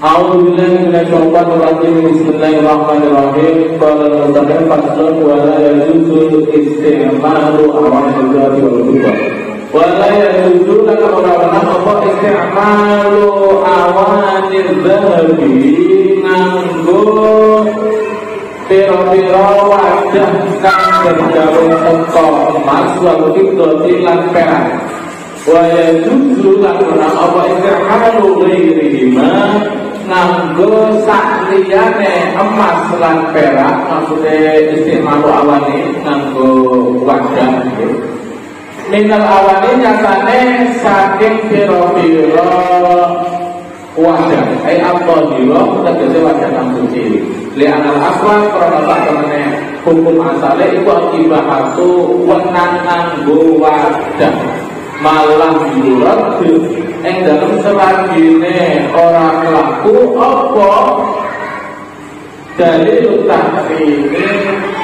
A'udzubillahi minasyaitonir rajim. Bismillahirrahmanirrahim. Qala al-mutaqin faslun wa la yajuzu isti'malu awanil dhahabi wal fiddah. Wa la yajuzu laka ora apa isti'malu awanil dhahabi nganggo pira-pira wadah kang tergawe saka emas wal fiddah lan perak. Wa yajuzu laka apa isti'malu ghairihima nganggo sakliyane emas lan perak, maksudnya istimalu awani nganggo wadah minal awani nyatane saking pira-pira wadah al-tahira tegese wadah kang suci li anal aswal karena tak temene hukum asale iku akibahatu wenang nganggo wadah malah yurat ing dalam selagine ora kelaku apa dalil tahrimi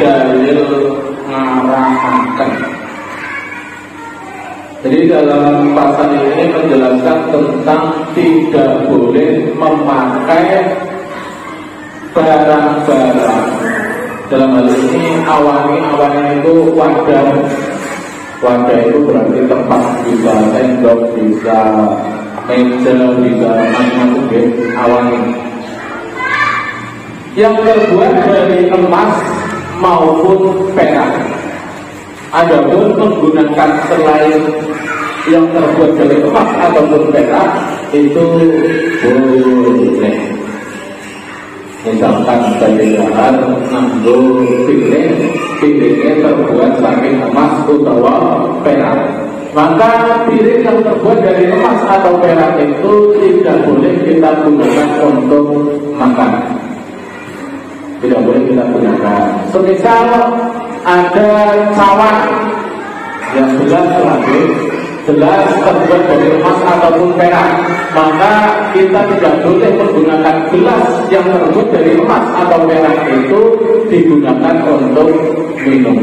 dalil ngarahaken. Jadi dalam pasal ini menjelaskan tentang tidak boleh memakai barang-barang, dalam hal ini awani itu wadah itu berarti tempat, bisa sendok, bisa meja, bisa macam-macam awani yang terbuat dari emas maupun perak. Adapun menggunakan selain yang terbuat dari emas ataupun perak itu boleh. Misalkan bahan nganggo piringnya terbuat saking emas utawa perak, maka piring yang terbuat dari emas atau perak itu tidak boleh kita gunakan untuk makan, tidak boleh kita gunakan. Semisal ada cawan yang jelas terbuat dari emas ataupun perak, maka kita tidak boleh menggunakan gelas yang terbuat dari emas atau perak itu digunakan untuk minum.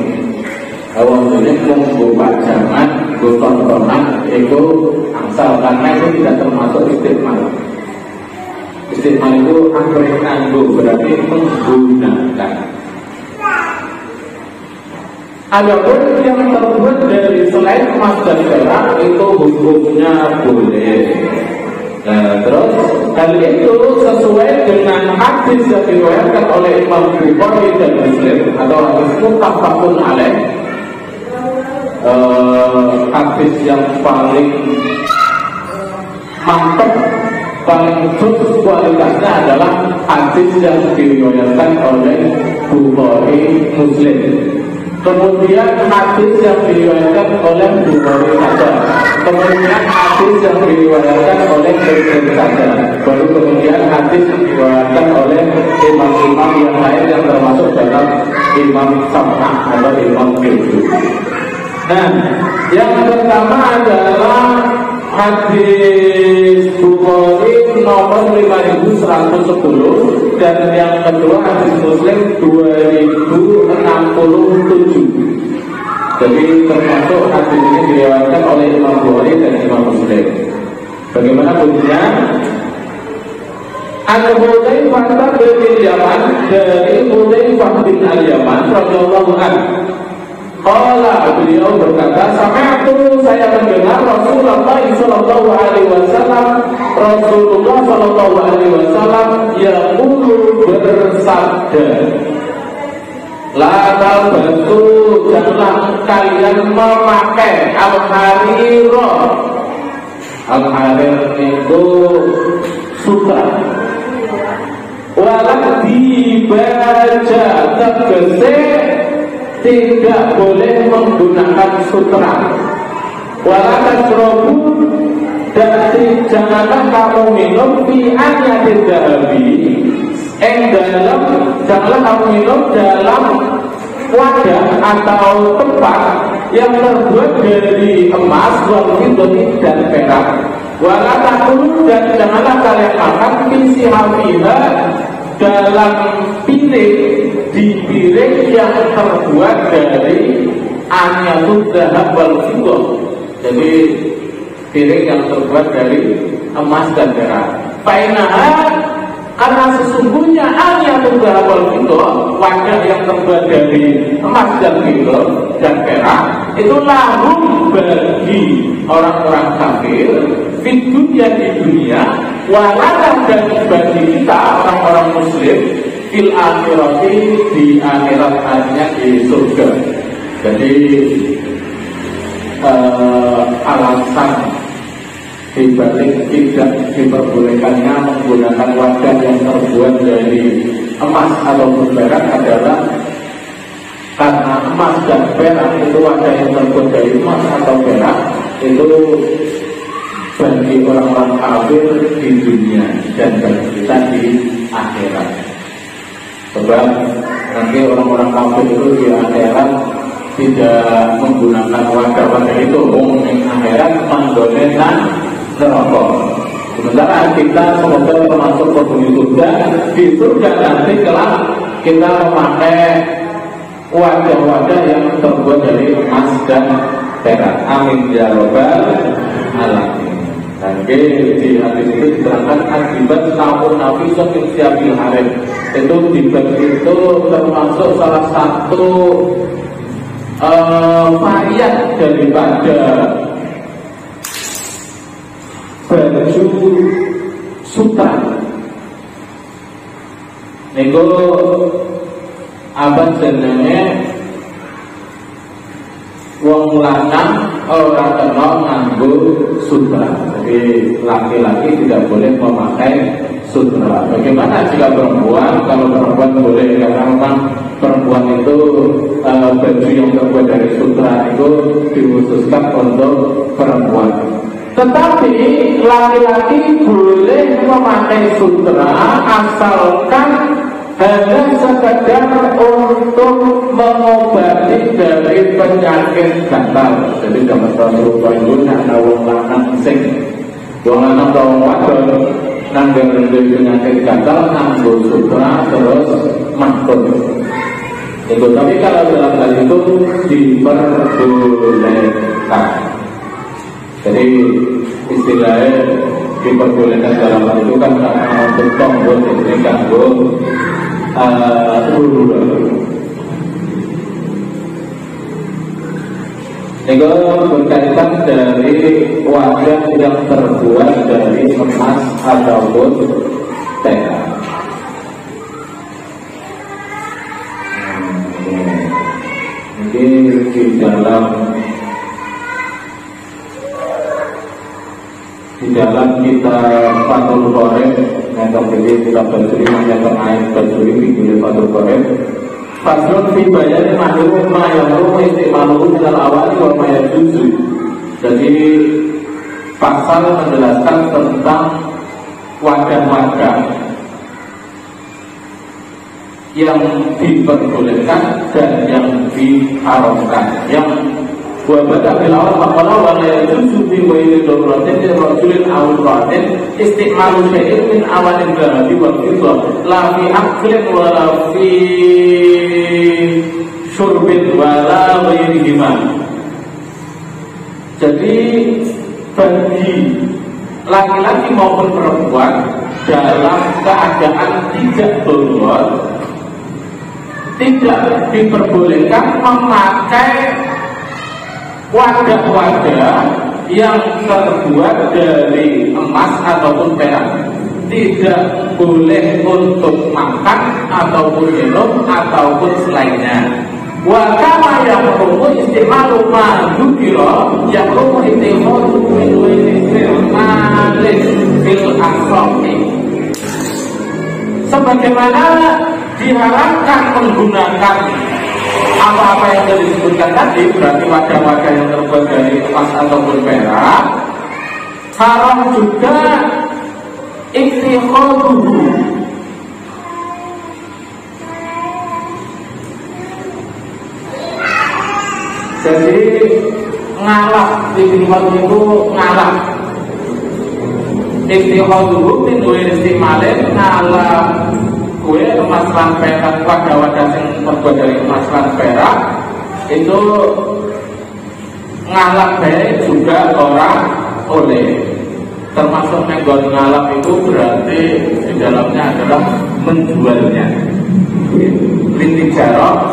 Kalau ini membuat jangan tontonan itu asal, karena itu tidak termasuk istiqmal. Istiqmal itu anggrek nganggo berarti menggunakan. Adapun yang terbuat dari selain emas dan perak itu hukumnya boleh. Nah, terus hal itu sesuai dengan hadis yang diriwayatkan oleh Imam Bukhari dan Muslim atau hadis muttafaqun alaih. Hadis yang paling mantap, paling bagus kualitasnya adalah hadis yang diriwayatkan oleh Bukhari Muslim. Kemudian hadis yang diriwayatkan oleh Bukhari saja, kemudian hadis yang diriwayatkan oleh Muslim saja, baru kemudian hadis yang diriwayatkan oleh imam-imam yang lain yang termasuk dalam Imam Sab'ah atau Imam Qiblu. Nah, yang pertama adalah hadis Bukhari nomor 5110 dan yang kedua hadis Muslim 2067. Jadi termasuk hadis ini diriwayatkan oleh Imam Bukhari dan Imam Muslim. Bagaimana bunyinya? Al-Hudzaifah bin Yaman, dari Hudzaifah bin Al-Yaman radhiyallahu anhu. Qala, beliau berkata, sami'tu, saya mendengar Rasulullah sallallahu alaihi wasallam yaqulu, bersabda, la talbasu, janganlah kalian memakai al-harira. Al-harir itu sutra. Walau dibaca tegese tidak boleh menggunakan sutra. Wala tasrobu, dan janganlah kamu minum fi anyatil dhahabi, janganlah kamu minum dalam wadah atau tempat yang terbuat dari emas, wal fiddah dan perak. Wala takulu, dan janganlah kalian makan fi sihafiha, dalam piring, di piring yang terbuat dari anyatul dhahab wal fiddah. Jadi piring yang terbuat dari emas dan perak. Fainaha, Karena sesungguhnya aliyatul wal fiddah, wadah yang terbuat dari emas dan fiddah dan perak, itu lahum bagi orang-orang kafir fid dunya di dunia, walana dan bagi kita orang-orang muslim fil akhirati di akhirat, artinya di surga. Jadi alasan dibalik tidak diperbolehkannya menggunakan wadah yang terbuat dari emas ataupun perak adalah karena emas dan perak itu, wadah yang terbuat dari emas atau perak itu bagi orang-orang kafir di dunia dan bagi kita di akhirat. Sebab nanti orang-orang kafir itu di akhirat tidak menggunakan wadah-wadah itu, umumnya akhirat menggunakan neraka. Sementara kita semoga termasuk penghuni surga. Di surga nanti kelak kita memakai wadah-wadah yang terbuat dari emas dan perak. Amin ya rabbal alamin. Oke, di hadis itu diterangkan akibat tahun Nabi Sallallahu Alaihi Wasallam itu dibat itu termasuk salah satu varian daripada baju sutra. Nego abad jenenge wong lanang ora kena nganggo sutra. Jadi laki-laki tidak boleh memakai sutra. Bagaimana jika perempuan? Kalau perempuan boleh, karena memang perempuan itu baju yang terbuat dari sutra itu dikhususkan untuk perempuan. Tetapi laki-laki boleh memakai sutra asalkan hanya sekadar untuk mengobati dari penyakit gatal. Jadi jangan terlalu banyak ada wong lanang sing wong lanang atau wong wadon nanggung penyakit gatal nganggo sutra terus makut. Itu tapi kalau dalam hal itu diperbolehkan. Jadi istilahnya diperbolehkan dalam hal itu kan karena untuk tombol ini ganggu itu berkaitan dari wadah yang terbuat dari emas ataupun perak. Ini di dalam kita Fathul Qorib, metode ini kita berdiri menyatakan ayat berdiri di Fathul Qorib. Fathul Fibayani Mahluk Mayamu Istimalu Minal Awali Wa Mayajuzu. Jadi pasal menjelaskan tentang wadah-wadah yang diperbolehkan dan yang diharamkan. Yang wabada bilawal maqala wa la yajuzu bi ghairi daruratin li rajulin aw imra'atin istimalu syai'in min awalil dhahabi wal fiddah la fi aklin wa la fi syurbin wa la ghairihima. Jadi bagi laki-laki maupun perempuan dalam keadaan tidak darurat tidak diperbolehkan memakai wadah-wadah yang terbuat dari emas ataupun perak. Tidak boleh untuk makan ataupun minum ataupun selainnya. Wa kama yahrumu istimalu ma dzukira yahrumu istimalu min malis fil akhrafi. Sebagaimana diharapkan menggunakan apa-apa yang sudah disebutkan tadi, berarti wadah-wadah yang terbuat dari emas ataupun perak, haram juga ittikhaduhu. Jadi ngalah, ittikhad itu ngalah. Ittikhaduhu min istimalin ngalah kue emas lan perak, wadah-wadah yang terbuat dari emas lan perak itu ngalah baik juga orang oleh. termasuk menggon ngalap itu berarti di dalamnya adalah menjualnya. Lintijarah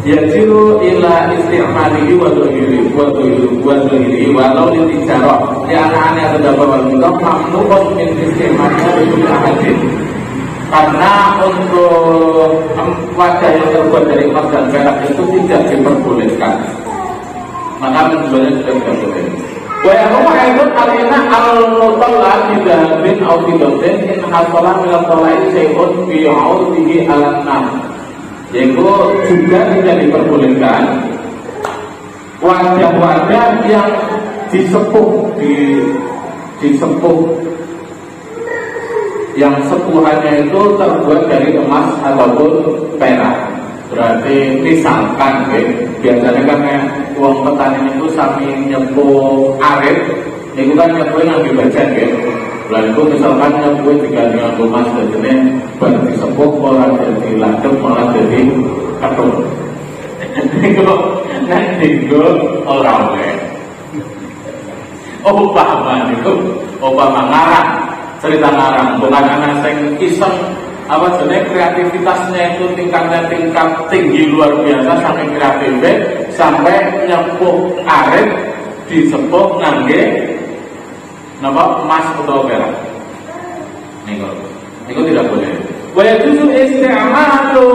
yajiru ila istimalihi wa dhuhiri walau lintijarah ya anak-anak terdapat wanita mamnuun min istimalihi bidul ahadin, karena untuk wajah yang terbuat dari emas dan perak itu tidak diperbolehkan, maka menjualnya sudah tidak boleh. Wa yahumu aidun alina al-mutalla bidahabin au bidatin in hasala min al-tala'i syai'un fi 'audihi al-nam, yaitu juga tidak diperbolehkan wajah-wajah yang disepuh yang sepuhannya itu terbuat dari emas ataupun perak. Berarti misalkan biasanya kan uang petani itu sami nyepuh arit, itu kan nyepuh yang dibaca lalu itu misalkan nyepuh jika dengan emas jadi berarti sepuh orang jadi ladem malah jadi ketum. Itu nanti orang Obama itu Obama ngarang, cerita ngarang, bukan anak yang iseng apa sebenarnya kreativitasnya itu tingkat tinggi luar biasa, sampai kreatif sampai nyepuh arit disepuh ngangge napa emas atau perak. Niku tidak boleh. Wa yajuzu isti'malu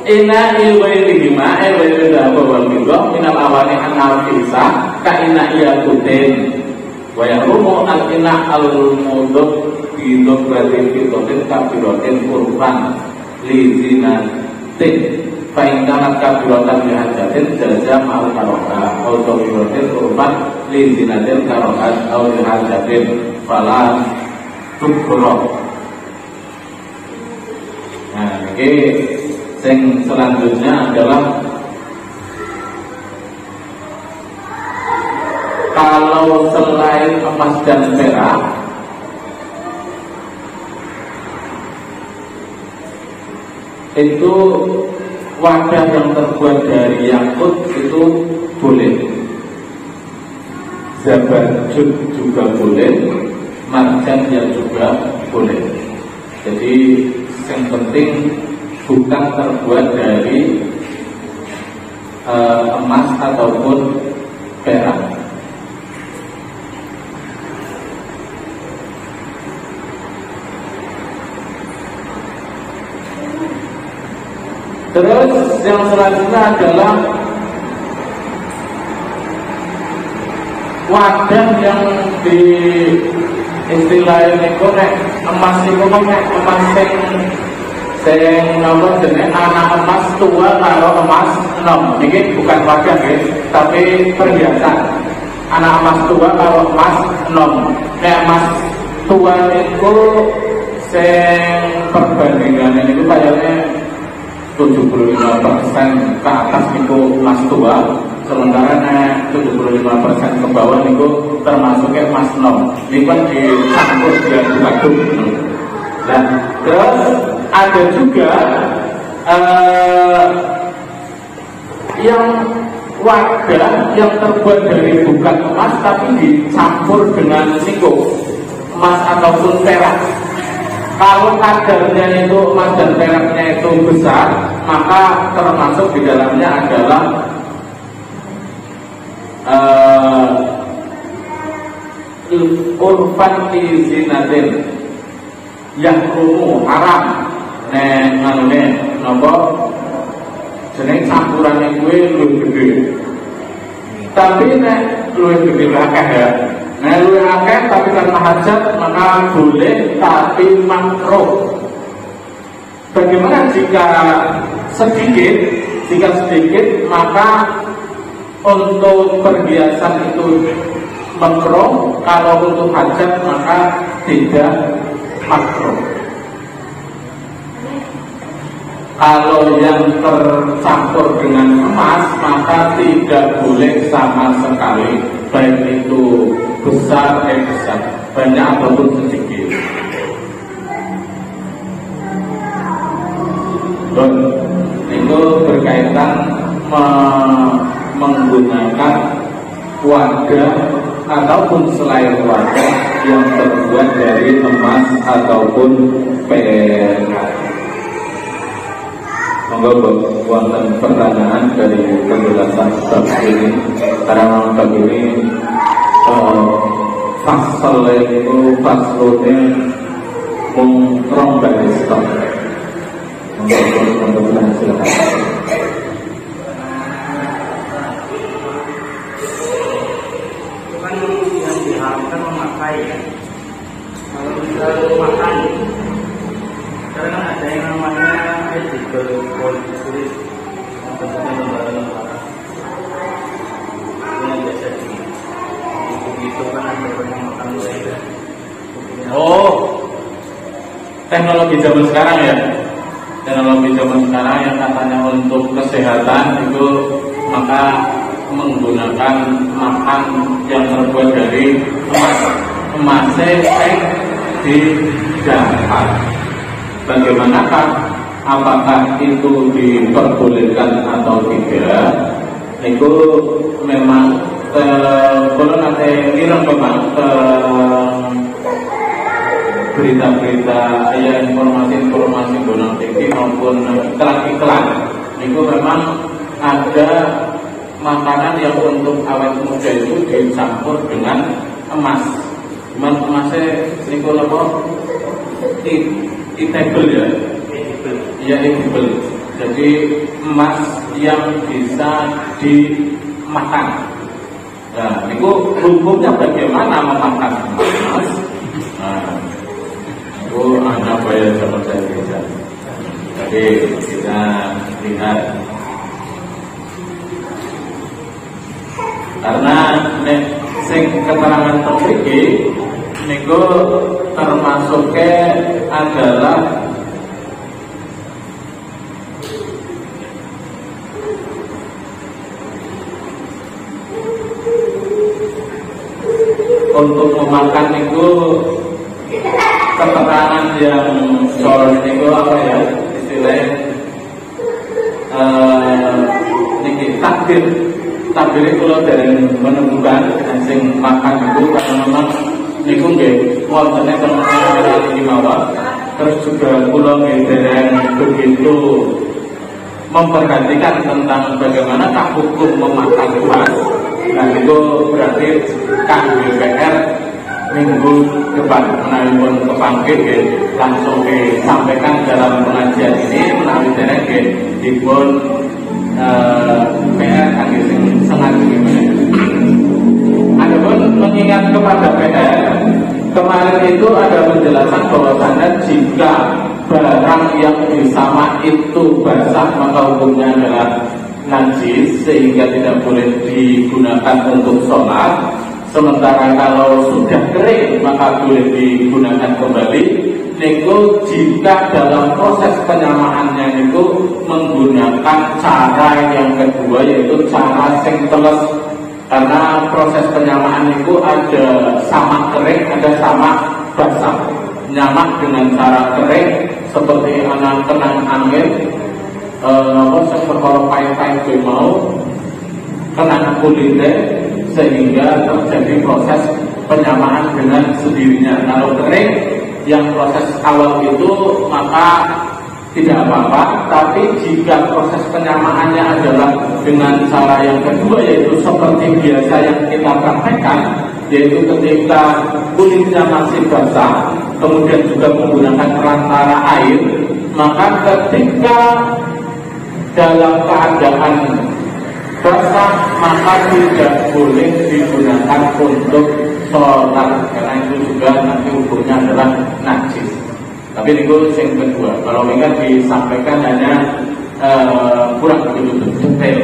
ina'i ghairihima wa dhahaba wal fiddah min al-awani an-nafisa ka ina'i yaqutin wa yarumu al-ina' al-mudud bidok berarti bidotin kabirotin kurban lizinatin fa'inkanat kabirotan lihajatin jaza ma'al karoha atau bidotin kurban lizinatin karohat atau lihajatin fala tukroh. Nah ini yang selanjutnya adalah kalau selain emas dan perak itu wadah yang terbuat dari yakut itu boleh, zabarjud juga boleh, marjan ya juga boleh. Jadi yang penting bukan terbuat dari emas ataupun perak. Terus yang selanjutnya adalah wadah yang di istilahnya itu emas itu emas sing nomor jenis anak emas tua kalau emas enom. Ini bukan wadah tapi perhiasan. Anak emas tua kalau emas enom. Emas tua itu sing perbandingannya itu kayaknya 75% ke atas itu emas tua, sementara 75% ke bawah itu termasuknya emas nom. Ini kan dicampur dia diaduk. Dan terus ada juga yang wadah yang terbuat dari bukan emas tapi dicampur dengan singkong, emas ataupun perak. Kalau kadarnya itu emas dan peraknya itu besar, maka termasuk di dalamnya adalah urfan izinatin yang haram neng nopo jeneng campurannya gue luwih gede, tapi nek luwih gede akeh ya. Nah, luwih akeh tapi karena hajat maka boleh tapi makruh. Bagaimana jika sedikit? Jika sedikit maka untuk perhiasan itu makruh, kalau untuk hajat maka tidak makruh. Kalau yang tercampur dengan emas maka tidak boleh sama sekali, baik itu besar banyak ataupun sedikit. Dan itu berkaitan menggunakan wadah ataupun selain wadah yang terbuat dari emas ataupun perak. Monggo wonten pertanyaan dari penjelasan bab ini, karena bab ini fasal itu faslnya rong baris tok. Monggo silakan. Diharamkan memakai ya. Kalau kita makan, karena kan ada yang namanya edible polyphenol, bentuknya lembaran-lembaran. Ini yang biasa itu kan ada yang makan ya. Oh, teknologi zaman sekarang ya. Teknologi zaman sekarang yang katanya untuk kesehatan itu maka menggunakan makan yang terbuat dari emasnya didapat. Bagaimanakah? Apakah itu diperbolehkan atau tidak? Itu memang kalau nanti ireng memang berita-berita ya informasi-informasi bonang TV maupun iklan-iklan itu memang ada makanan yang untuk awet muda itu dicampur dengan emas. Emasnya niku apa? Edible ya. Ya edible. Jadi emas yang bisa dimakan. Nah, niku hukumnya bagaimana memakan emas? Nah, itu ada bayar sama saya bisa. Jadi kita lihat. Karena sing keterangan terpikir niku termasuknya adalah untuk memakan niku keterangan yang soal niku apa ya istilahnya niki takdir kalau dari menemukan sing makan itu karena memang niku nggih wonten teman-teman di bawah, terus juga kula nggih begitu memperhatikan tentang bagaimana hukum memakan emas. Nah itu berarti KPR minggu depan menawi kepanggil langsung disampaikan dalam pengajian ini menawi derek dipun PR kami sengaja gimana. Adapun mengingat kepada PR kemarin itu ada penjelasan bahwasannya jika barang yang disama itu basah maka hukumnya adalah najis sehingga tidak boleh digunakan untuk sholat. Sementara kalau sudah kering maka boleh digunakan kembali. Niku jika dalam proses penyamaannya itu menggunakan cara yang kedua yaitu cara sing teles. Karena proses penyamaan itu ada sama kering, ada sama basah. Nyamak dengan cara kering seperti anak kenang angin, seperti pahit-pahit mau kenang kulitnya sehingga terjadi proses penyamaan dengan sendirinya. Kalau kering yang proses awal itu maka tidak apa-apa, tapi jika proses penyamaannya adalah dengan cara yang kedua yaitu seperti biasa yang kita praktekkan, yaitu ketika kulitnya masih basah kemudian juga menggunakan perantara air, maka ketika dalam keadaan basah maka tidak boleh digunakan untuk sholat karena itu juga nanti hukumnya adalah najis. Tapi itu yang kedua. Kalau mereka disampaikan hanya kurang begitu detail.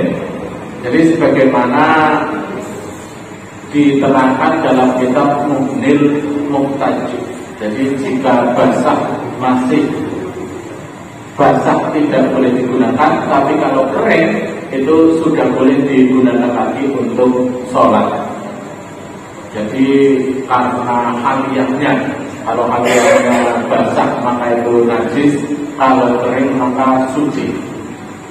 Jadi sebagaimana diterangkan dalam kitab Mughnil Muhtajib. Jadi jika basah masih basah tidak boleh digunakan, tapi kalau kering itu sudah boleh digunakan lagi untuk sholat. Jadi karena haliahnya, kalau haliahnya basah maka itu najis, kalau kering maka suci.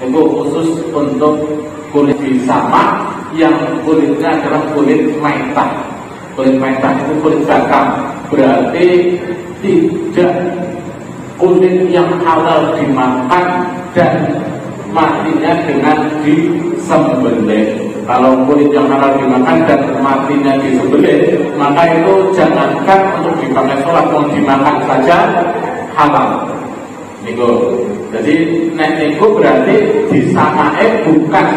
Itu khusus untuk kulit sama yang kulitnya adalah kulit maitah. Kulit maitah itu kulit bakar. berarti tidak kulit yang halal dimakan dan matinya dengan disembelih. Kalau kulit yang halal dimakan dan matinya disembelih, maka itu jangankan untuk dipakai sholat, mau dimakan saja halal. Niku. Jadi nek niku berarti disamae bukan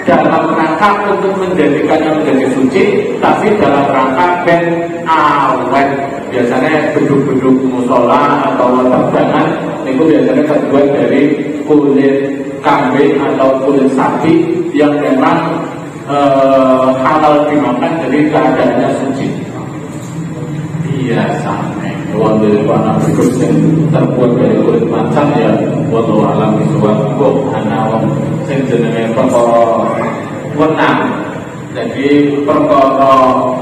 dalam rangka untuk menjadikannya menjadi suci, tapi dalam rangka ben awet. Biasanya beduk-beduk musola atau terbangan niku biasanya terbuat dari kulit kambing atau kulit sapi yang memang halal dimakan, jadi keadaannya suci. Biasanya wonten anak beduk yang terbuat dari kulit macan ya wallahu alam bisawab kok ana wong sing jenenge perkara wenang. Jadi perkara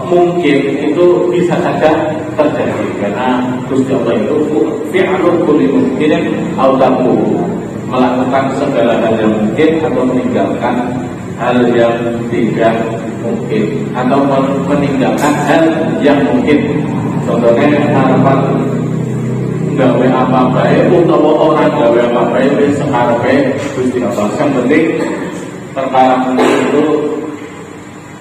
mungkin itu bisa saja terjadi karena Gusti Allah itu fi'lul kulli mungkin au tarku, melakukan segala hal yang mungkin atau meninggalkan hal yang tidak mungkin atau meninggalkan hal yang mungkin. Contohnya harapan gawe apa baik utawa orang gawe apa baik sekarepe Gusti Allah. Yang penting perkara mungkin itu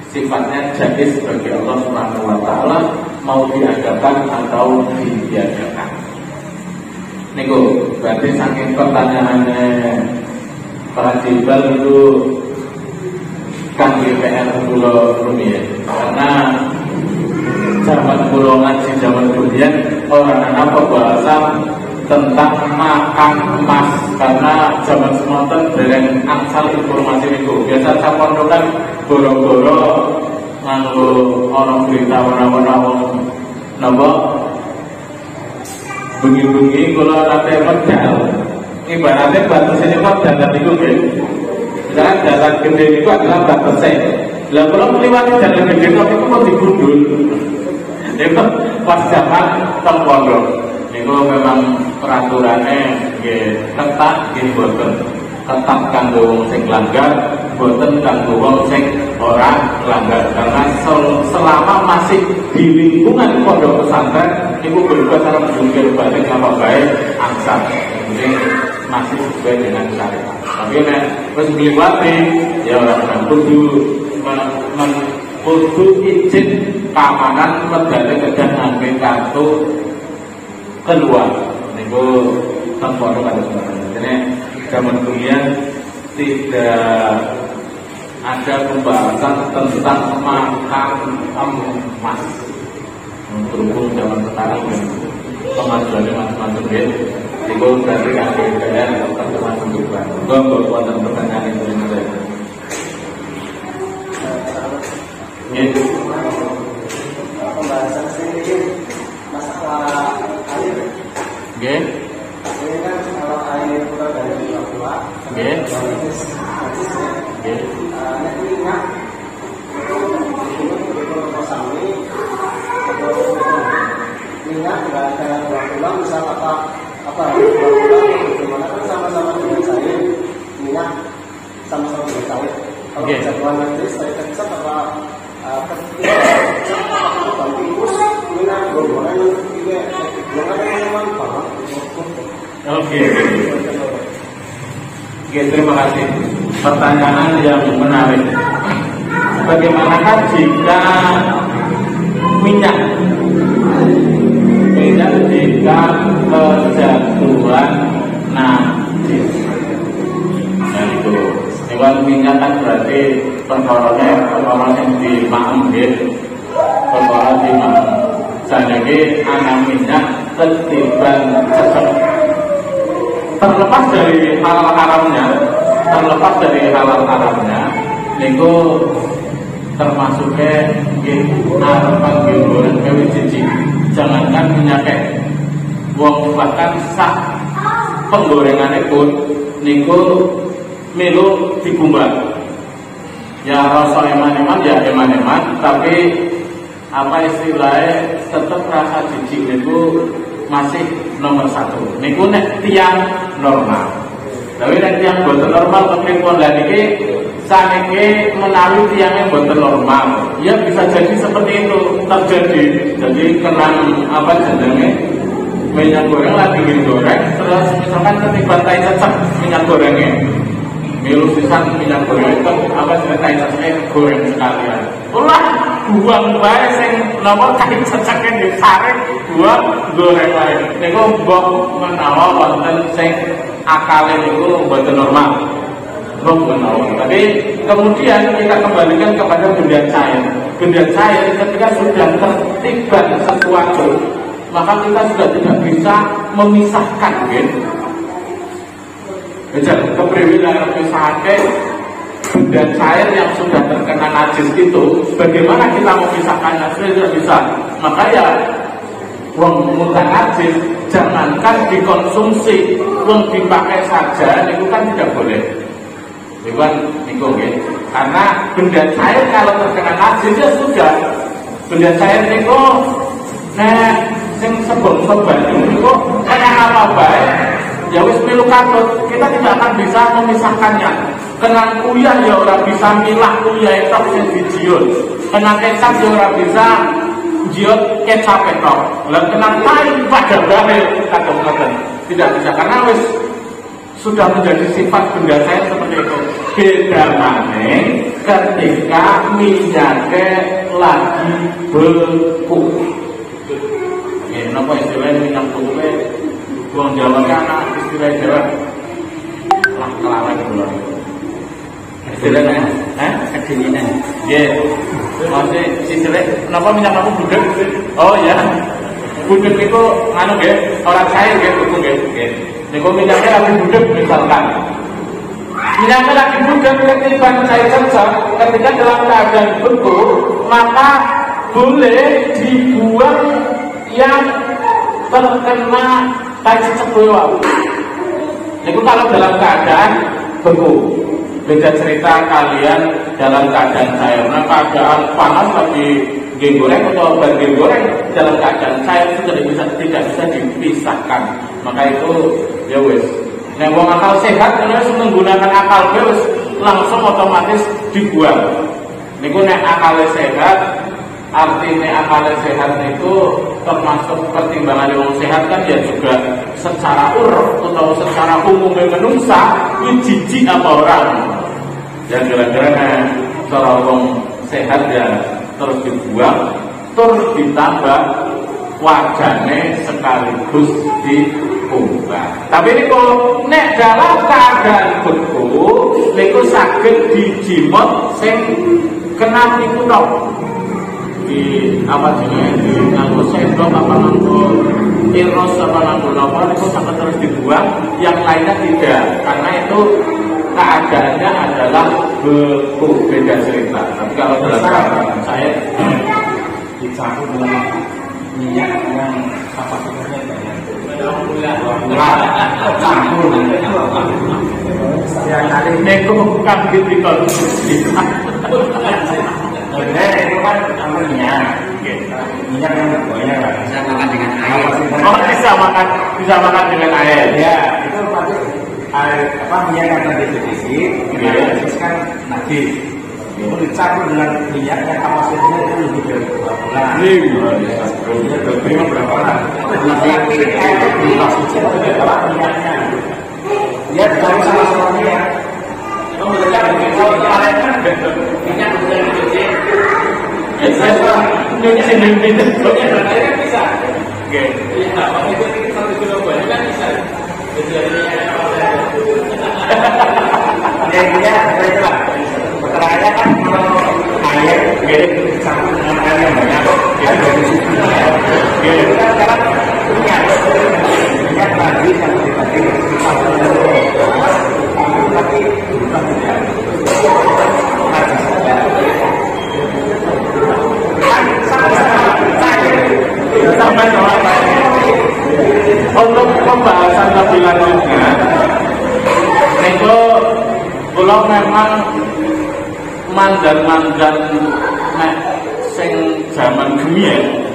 sifatnya jais bagi Allah Subhanahu wa taala, mau diadakan atau ditiadakan. Niku berarti saking pertanyaannya Pak Jibal itu kan PR kula rumiyin. Karena zaman kula ngaji zaman duluan orang apa bahasa tentang makan emas, karena zaman semonten dereng angsal informasi itu. Biasa sampun kan boro-boro nganggo ana berita warna-warna napa bengi-bengi kula nate medal. Ibaratnya batas ini kok dalan niku nggih. Misalkan dalan gede itu adalah batasnya. Lah kalau melewati jalan gede itu mau digundul. Itu pas zaman tempondok. Itu memang peraturannya ketat, boten ketat kanggo wong sing langgar, boten kanggo wong sing ora langgar. Karena selama masih di lingkungan pondok pesantren, itu berubah cara menjungkir balik apa baik angsal. Ini masih sesuai dengan syariat. Tapi nek wis ngliwati ya ora kudu kudu izin keamanan medale kedah ngangge kartu keluar. Niku temporo kan sebenarnya. Jadi zaman kuliah tidak ada pembahasan tentang makan emas. Berhubung zaman sekarang pengajuannya macam-macam ya. Itu berarti kan DPR macam-macam juga. Gue buatan pertanyaan itu saya. Gitu. Pembahasan sendiri masalah air. Oke. Ini kan kalau air keluar dari orang tua. Oke. Oke. Minyak itu kosami minyak nggak ada tulang misal apa tulang bagaimana kan sama-sama dengan cair minyak sama-sama dengan cair. Kalau jagoan nanti saya kecap apa tikus minyak gorgongan juga gorgongan memang paham. Oke, terima kasih. Pertanyaan yang menarik. Bagaimanakah jika minyak jika kejatuhan najis? Nah itu, hewan minyak kan berarti perkara yang dimaem perkara dimaem. Jadi anak minyak ketiban cecek. Terlepas dari halal haramnya, niku termasuknya harapan goreng kewi cici. Jangankan minyak wong bahkan sak penggorengannya pun niku milu dikumbang. Ya rasa eman-eman ya eman-eman, tapi apa istilahnya tetap rasa jijik niku masih nomor satu. Niku nek tiang normal. Tapi nek tiang boten normal kepengin pondhan iki saniki menawi tiangnya boten normal, ya bisa jadi seperti itu terjadi. Jadi kena apa jenenge minyak goreng lagi goreng, terus misalkan ketiban tai cecek minyak gorengnya, milu sisan minyak goreng itu apa jenenge tai ceceknya goreng sekalian. Ulah buang bae sing napa tai ceceknya disaring buang goreng lain. Niku mbok menawa wonten sing akale niku boten normal. Tapi kemudian kita kembalikan kepada benda cair. Benda cair ketika sudah tertiban sesuatu, maka kita sudah tidak bisa memisahkan, gitu. Jadi kepriwilan memisahkan benda cair yang sudah terkena najis itu, bagaimana kita memisahkannya? Sudah tidak bisa. Maka ya, wong mudah najis, jangankan dikonsumsi, wong dipakai saja, itu kan tidak boleh. Iwan niku nggih. Karena benda cair kalau terkena najis ya sudah. Benda cair niku nek sing sebon-sebon niku kena apa bae ya wis milu katut, kita tidak akan bisa memisahkannya. Kena uyah ya ora bisa milah uyah itu sing dijiut. Kena kecap ya ora bisa jiut kecap tok. Lah kena tai pada bae katon-katon. Tidak bisa karena wis sudah menjadi sifat benda cair seperti itu. Beda maneh ketika minyaknya lagi beku. Ya, napa istilahnya minyak beku? Wong Jawa kan anak istilah Jawa. Lah kelawat kula. Istilahnya, kedinginan. Nggih. Maksudnya istilah napa minyak beku budek? Oh ya. Budek itu nganu nggih, ora cair nggih beku nggih. Niku minyaknya lagi budek misalkan. Minyaknya lagi budek ketika cair cecek, ketika dalam keadaan beku, maka boleh dibuang yang terkena cair cecek bawah. Niku kalau dalam keadaan beku. Beda cerita kalian dalam keadaan cair. Nah, keadaan panas lagi goreng atau banjir goreng dalam keadaan cair itu tidak bisa dipisahkan. Maka itu ya wis. Nek wong akal sehat terus menggunakan akal wis langsung otomatis dibuang. Niku nek akal sehat, artinya akal sehat itu termasuk pertimbangan wong sehat kan ya juga secara uruf atau secara umumnya menungsa jijik apa orang. Ya kira-kira cara wong sehat ya terus dibuang, terus ditambah wajahnya sekaligus diubah. Tapi ini kalau nek dalam keadaan beku, niku saged dijimot sing kena niku tok. Di apa jenenge di nganggo sendok apa nganggo iros apa nganggo napa niku saged terus dibuang, yang lainnya tidak. Karena itu keadaannya adalah beku, beda cerita. Tapi kalau dalam keadaan saya dicampur dengan minyak yang kapasitasnya banyak. Campur ya kali neko bukan dikonsumsi. Benar itu kan minyak. Minyak yang banyak kan bisa makan dengan air. Oh bisa makan dengan air. Ya itu pasti air apa minyak yang tadi sedikit, kan najis. Itu dicampur dengan minyak yang kapasitasnya itu lebih dari 2 bulan. Ini berapa berapa bulan? Nanti air itu dikasih berapa minyaknya? Dia dicari sama minyak. Kamu bekerja dengan air kan? Minyak bisa dicuci. Ini sendiri kan bisa. Oke. Kalau itu 1 kilo banyak kan bisa. Jadi ya baiklah. Pertanyaannya kan kalau air dicampur dengan air yang banyak, kan dari situ itu kan sekarang minyak lagi yang tadi tapi bukan tidak untuk pembahasan lebih lanjutnya, itu kalau memang mandan-mandan sing zaman gemien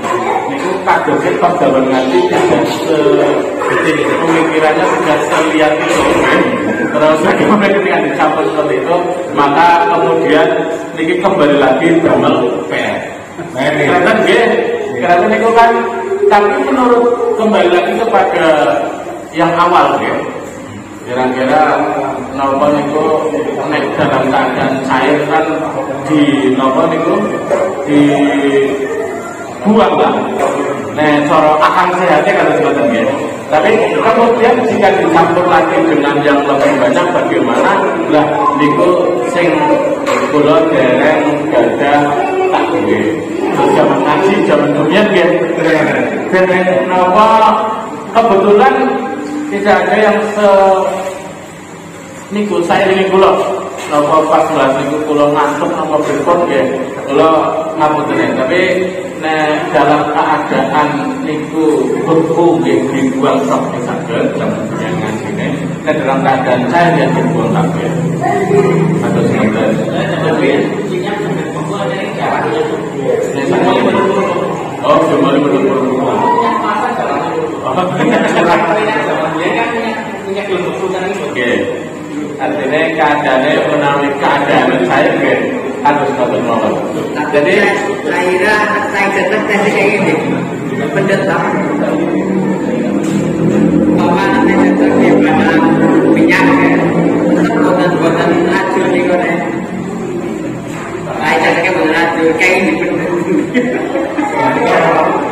niku kadoke pas zaman nganti tidak sedetil itu pemikirannya sudah seliat itu Terus bagaimana ketika dicampur seperti itu, maka kemudian ini kembali lagi damel PR. Kelihatan nggih? Kelihatan itu kan, tapi menurut kembali lagi kepada yang awal ya. Kira-kira napa niku nek dalam keadaan cair kan di napa niku dibuang lah. Nek cara akal sehatnya kan seperti itu. Tapi kemudian jika dicampur lagi dengan yang lebih banyak bagaimana? Lah niku sing kula dereng gadah takwe. Zaman ngaji zaman dunia nggih. Dereng napa kebetulan tidak ada yang niku saya ini kula napa 14 niku kula ngantuk napa pripun nggih kula ngapunten tapi nek dalam keadaan niku beku nggih dibuang sok saged jaman jangan ngene nek dalam keadaan saya yang dibuang kabeh atau sebentar tapi kuncinya sampai beku ada yang caranya oh cuma betul-betul oke, artinya keadaannya menawi keadaan saya harus betul betul. Jadi saya tetap kayak ini, pendatang. Bapak nanti tetap pada minyak, tetap buatan racun nih kau nih. Saya tetap buatan racun kayak ini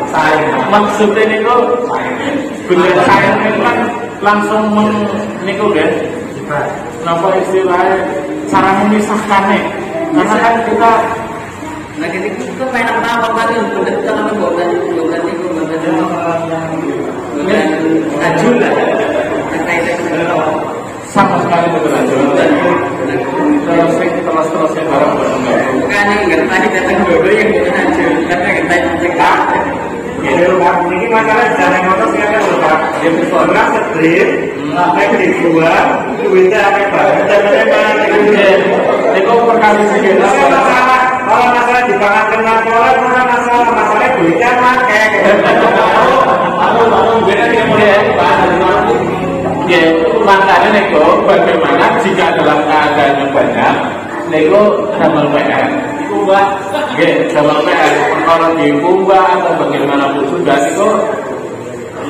saya maksudnya niku bener saya itu kan langsung niku kan napa istilahnya cara memisahkannya karena kan kita lagi itu pengen apa kan udah teman buatan itu buatan racun lah sama sekali betul racun terus barang bukan yang ngerti datang dulu yang bukan racun karena ngerti cekak. Ini masalah jalan motor siapa lupa? Dia bersorak strip, sampai dibuat, duitnya apa banget? Itu perkali segala masalah. Kalau masalah dibangun narkoba, masalah duitnya pakai. Baru beda dia mulai ya, makanya nego bagaimana jika dalam keadaan yang banyak, nego damel PR. Oke, sama PR kalau dikumbah atau bagaimanapun sudah itu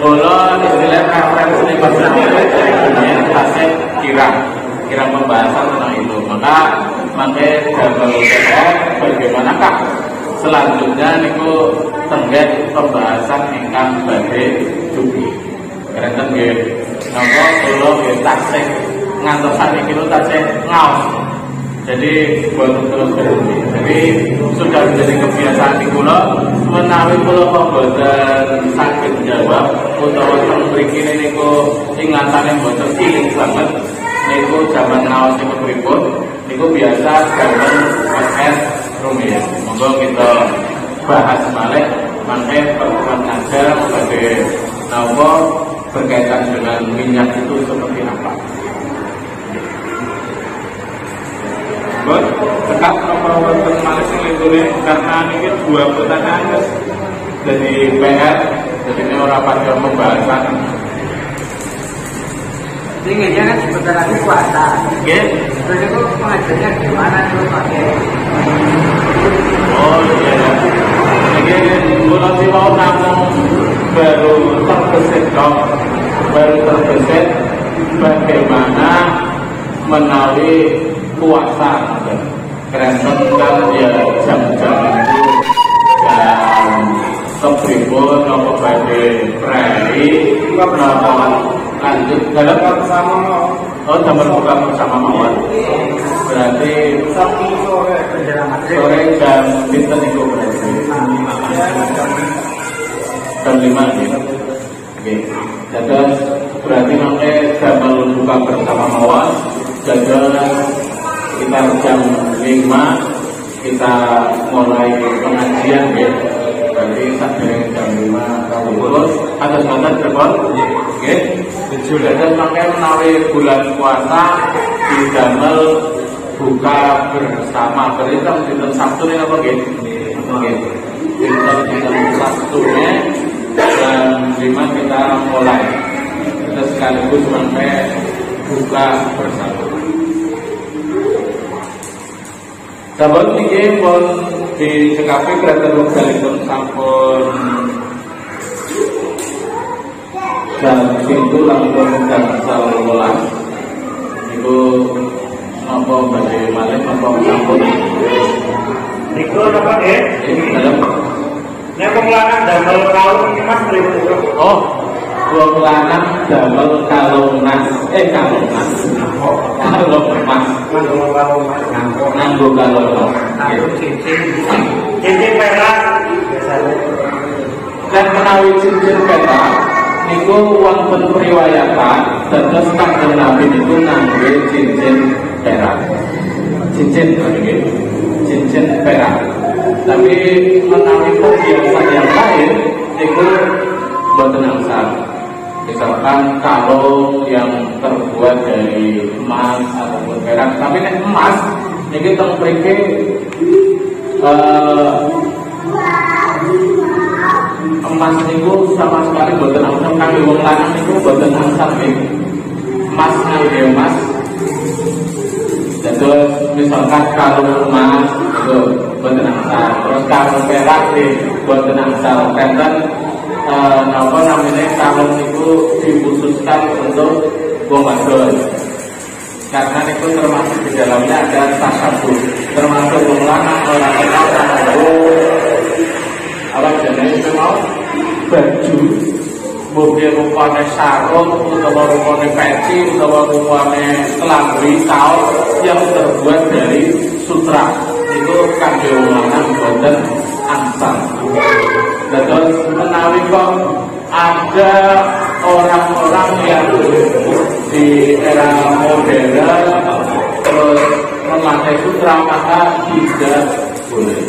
kalau istilah referensi pasalnya hasil kira pembahasan tentang itu maka double PR bagaimanakah selanjutnya niku tenggat pembahasan ingkang badhe dugi kerenten nggih napa kula nggih tasih ngantos sakniki tasih ngaos. Jadi buat terus berhenti. Jadi sudah menjadi kebiasaan di kula menawi kula boten saged jawab utawa mriki niku ingatane boten iling banget niku jaman ngaos niku pripun niku biasa jaman PS rumiyin. Monggo kita bahas malih mangke pertemuan ngajar sebagai napa berkaitan dengan minyak itu seperti apa. Tetap nomor malih sing lintune karena ini dua pertanyaan dari PR jadi ini orang pada pembahasan ini kan sebentar lagi puasa oke terus itu pengajarnya gimana tuh pakai oh iya jadi kalau si mau namun baru terbesit bagaimana menawi puasa kerenten kan ya jam-jam itu jam kepripun nopo badhe preri nopo lanjut dalam bersama oh dalam buka bersama mawon berarti sore jam pinten niku berarti jam 5 gitu oke jadi berarti nanti jam buka bersama mawon jadi sekitar jam 5 kita mulai pengajian ya. Berarti sampai jam 5 terus atas mantan telepon. Oke. Sudah sampai menawi bulan puasa didamel buka bersama. Berarti dinten Sabtu ini apa nggih? Oke. Dinten Sabtunya jam 5 kita mulai. Terus sekaligus sampai buka bersama. Sahabat ini pun disekapi kereta wektalipun sampun dan pintu langsung gangsal welas. Itu apa bagi malih apa sampun? Niku apa deh? Nek wong lanang damel kalung iki Mas mriku. Oh, wong lanang damel kalungan. Kalungan. Kalung Mas. Nganggo kalung. Cincin perak biasanya. Dan menawi cincin perak niku wonten riwayatan dados Kanjeng Nabi niku nganggo cincin perak. Cincin nggih. Cincin perak. Tapi menawi perhiasan yang lain itu boten angsal. Misalkan kalung yang terbuat dari emas ataupun perak. Tapi nek emas niki teng mriki emas niku sama sekali boten angsal. Kangge wong lanang niku boten angsal nggih. Emas ngangge emas. Terus misalkan kalung emas itu boten angsal. Terus kalung perak nggih boten angsal. Kanten napa namanya kalung itu dikhususkan untuk wong wadon. Karena itu termasuk di dalamnya ada tasabbuh. Termasuk wong lanang ora kenal kanggo apa jenenge mau baju mungkin rupane sarung utawa rupane peci utawa rupane kelambi kaos yang terbuat dari sutra. Itu kanggo wong lanang boten angsal. Terus menawi kok ada orang-orang yang di era modern terus memakai sutra maka tidak boleh.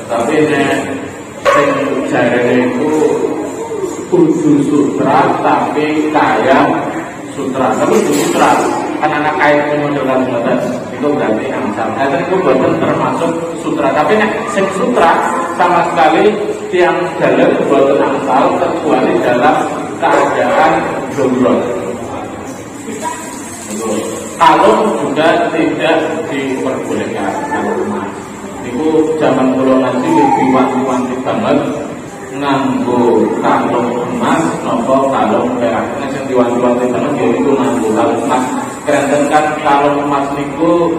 Tapi sing jarene itu kudu sutra tapi kaya sutra. Tapi sutra kan anak kaya modelan modelan itu berarti angsal. Itu bukan termasuk sutra. Tapi sing sutra sama sekali tiang dalam buatan angsal kecuali dalam keadaan jombrol. Kalung juga tidak diperbolehkan kalau emas. Itu zaman kula nanti diwanti-wanti banget nganggo kalung emas nopo kalung perak. Nek sing diwanti-wanti banget yaitu nganggo kalung emas. Krenten kan kalung emas niku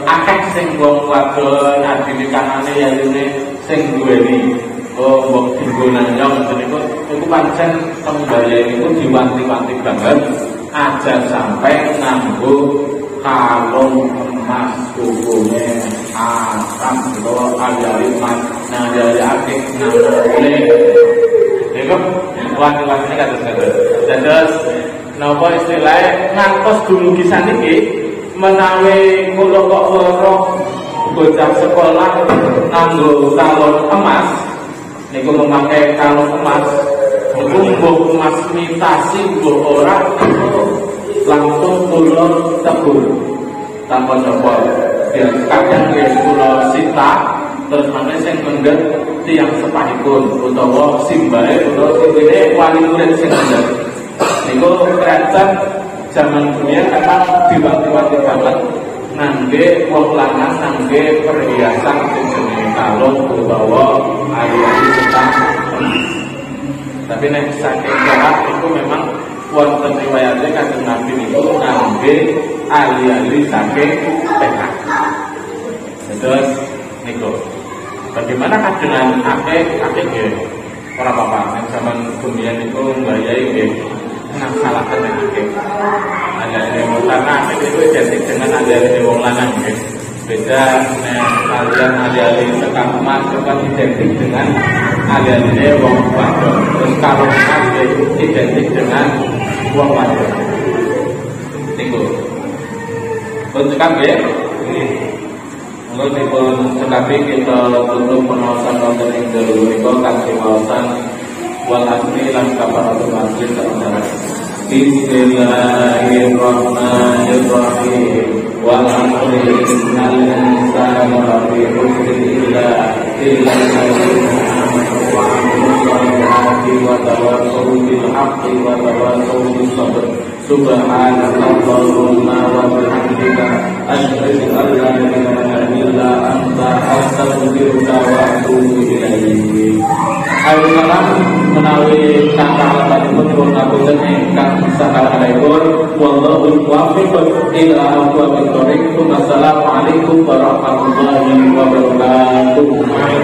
akeh sing wong wadon adine kanane yayune sing duweni mbok dinggo nanyong niku pancen pembayar niku diwanti-wanti banget aja sampai nganggo kalung emas hukumnya asam atau ali-ali emas ali-ali akeh boleh niku wanti-wanti kados-kados dados napa istilahnya ngantos dumugi saniki menawi kula kok weruh bocah sekolah nganggo kalung emas niku memakai kalung emas niku mbok emas imitasi mbok ora langsung kula tegur tanpa nyoba ya kadang ya kula sita terus mangke sing mendhet tiyang sepahipun utawa simbahe utawa sintine wali murid sing mendhet niku kerajaan zaman dunia memang diwanti-wanti banget nangge wong lanang nangge perhiasan sing jenenge kalung utawa ali-ali setang. Tapi nek saking jarak itu memang wonten riwayate Kanjeng Nabi niku nangge ali-ali saking perak. Terus niku bagaimana kan dengan akeh nggih ora apa-apa nek zaman dunia niku mbayai nggih ngasalaken nek akeh. Ada karena itu identik dengan ada wong lanang ya. Beda kalian ali-ali sekang emas kan identik dengan ali-ali wong wadon. Terus kalau emas identik dengan wong wadon. Niku. Pun cekap ya. Monggo dipun cekapi kita tutup penawasan wonten ing dalu menika kanthi wawasan wal asmi lan kaparatul masjid saudara. Bismillahirrahmanirrahim. Wal amri innal insana lafi khusrin illa alladziina aamanu wa 'amilus shalihati wa tawassaw bil haqqi wa tawassaw bis sabr. Subhanallahumma wa bihamdika asyhadu an la ilaha illa anta astaghfiruka wa atubu ilaik. Salam menawi kata alamatipun pun ngapunten ingkang sakalaipun wallahu muwaffiq ila aqwamit thoriq. Wassalamualaikum warahmatullahi wabarakatuh.